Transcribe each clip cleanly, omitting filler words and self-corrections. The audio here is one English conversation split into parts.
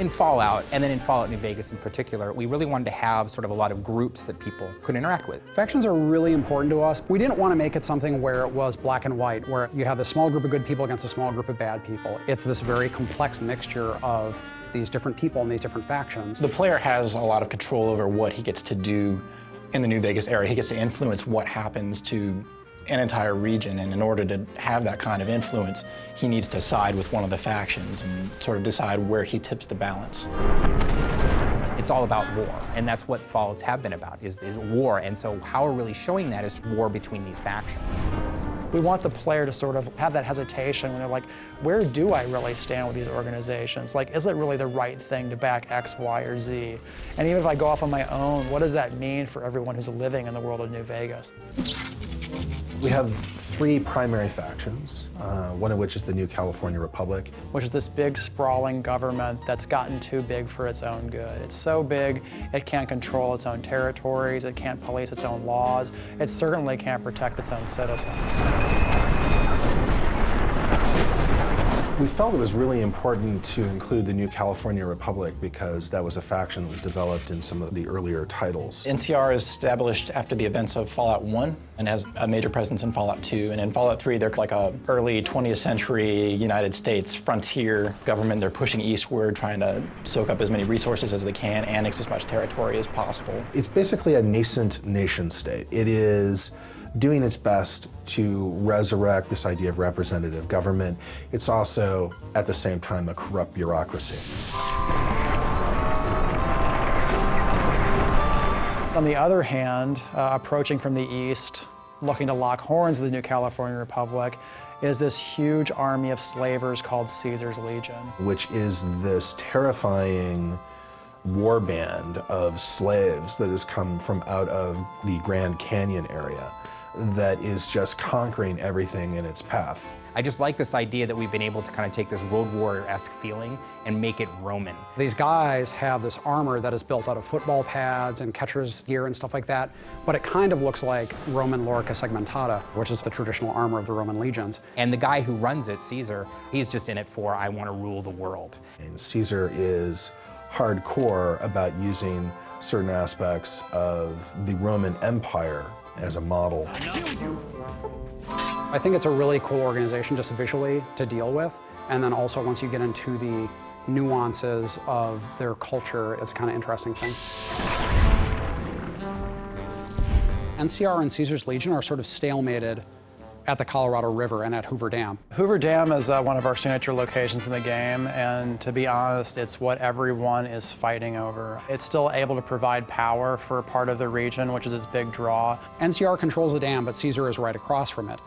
In Fallout, and then in Fallout New Vegas in particular, we really wanted to have sort of a lot of groups that people could interact with. Factions are really important to us. We didn't want to make it something where it was black and white, where you have this small group of good people against a small group of bad people. It's this very complex mixture of these different people and these different factions. The player has a lot of control over what he gets to do in the New Vegas area. He gets to influence what happens to an entire region, and in order to have that kind of influence, he needs to side with one of the factions and sort of decide where he tips the balance. It's all about war, and that's what Fallouts have been about, is war. And so how we're really showing that is war between these factions. We want the player to sort of have that hesitation when they're like, where do I really stand with these organizations? Like, is it really the right thing to back X, Y, or Z? And even if I go off on my own, what does that mean for everyone who's living in the world of New Vegas? We have three primary factions, one of which is the New California Republic. Which is this big, sprawling government that's gotten too big for its own good. It's so big, it can't control its own territories, it can't police its own laws, it certainly can't protect its own citizens. We felt it was really important to include the New California Republic because that was a faction that was developed in some of the earlier titles. NCR is established after the events of Fallout 1 and has a major presence in Fallout 2. And in Fallout 3, they're like a early 20th century United States frontier government. They're pushing eastward, trying to soak up as many resources as they can, annex as much territory as possible. It's basically a nascent nation state. It is doing its best to resurrect this idea of representative government. It's also, at the same time, a corrupt bureaucracy. On the other hand, approaching from the east, looking to lock horns of the New California Republic, is this huge army of slavers called Caesar's Legion. Which is this terrifying war band of slaves that has come from out of the Grand Canyon area that is just conquering everything in its path. I just like this idea that we've been able to kind of take this Road Warrior-esque feeling and make it Roman. These guys have this armor that is built out of football pads and catcher's gear and stuff like that, but it kind of looks like Roman lorica segmentata, which is the traditional armor of the Roman legions. And the guy who runs it, Caesar, he's just in it for, I want to rule the world. And Caesar is hardcore about using certain aspects of the Roman Empire as a model. I think it's a really cool organization just visually to deal with, and then also once you get into the nuances of their culture, it's a kind of interesting thing. NCR and Caesar's Legion are sort of stalemated at the Colorado River and at Hoover Dam. Hoover Dam is one of our signature locations in the game, and to be honest, it's what everyone is fighting over. It's still able to provide power for part of the region, which is its big draw. NCR controls the dam, but Caesar is right across from it.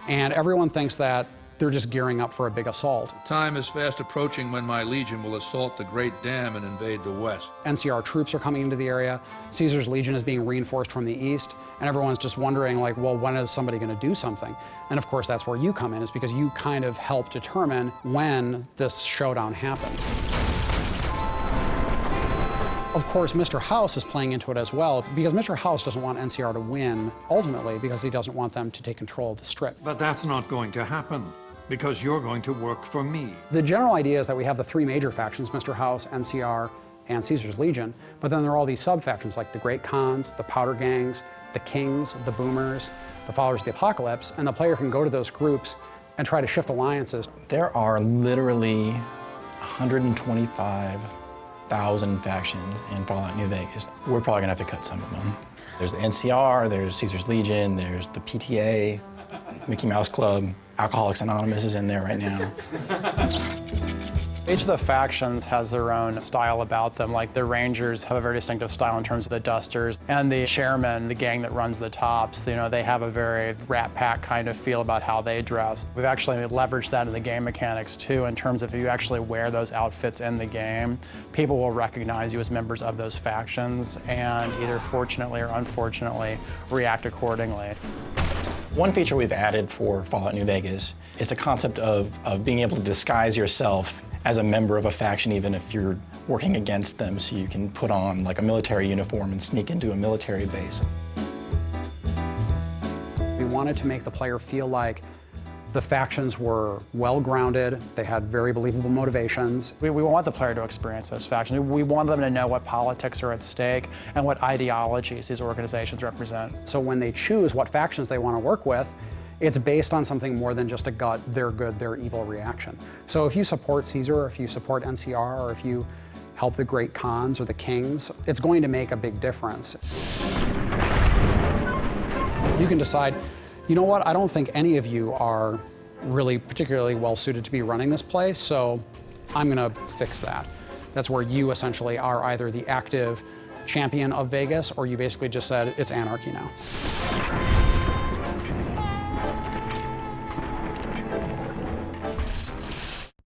And everyone thinks that they're just gearing up for a big assault. Time is fast approaching when my legion will assault the Great Dam and invade the West. NCR troops are coming into the area. Caesar's Legion is being reinforced from the east, and everyone's just wondering, like, well, when is somebody going to do something? And of course, that's where you come in, is because you kind of help determine when this showdown happens. Of course, Mr. House is playing into it as well, because Mr. House doesn't want NCR to win, ultimately, because he doesn't want them to take control of the Strip. But that's not going to happen, because you're going to work for me. The general idea is that we have the three major factions, Mr. House, NCR, and Caesar's Legion, but then there are all these sub-factions like the Great Khans, the Powder Gangs, the Kings, the Boomers, the Followers of the Apocalypse, and the player can go to those groups and try to shift alliances. There are literally 125,000 factions in Fallout New Vegas. We're probably gonna have to cut some of them. There's the NCR, there's Caesar's Legion, there's the PTA, Mickey Mouse Club, Alcoholics Anonymous is in there right now. Each of the factions has their own style about them. Like the Rangers have a very distinctive style in terms of the Dusters, and the Chairmen, the gang that runs the Tops, you know, they have a very Rat Pack kind of feel about how they dress. We've actually leveraged that in the game mechanics too, in terms of if you actually wear those outfits in the game, people will recognize you as members of those factions and either fortunately or unfortunately react accordingly. One feature we've added for Fallout New Vegas is the concept of being able to disguise yourself as a member of a faction, even if you're working against them, so you can put on like a military uniform and sneak into a military base. We wanted to make the player feel like The factions were well-grounded, they had very believable motivations. We want the player to experience those factions. We want them to know what politics are at stake and what ideologies these organizations represent. So when they choose what factions they want to work with, it's based on something more than just a gut, they're good, they're evil reaction. So if you support Caesar, or if you support NCR, or if you help the great Khans or the kings, it's going to make a big difference. You can decide, you know what, I don't think any of you are really particularly well suited to be running this place, so I'm gonna fix that. That's where you essentially are either the active champion of Vegas, or you basically just said, it's anarchy now.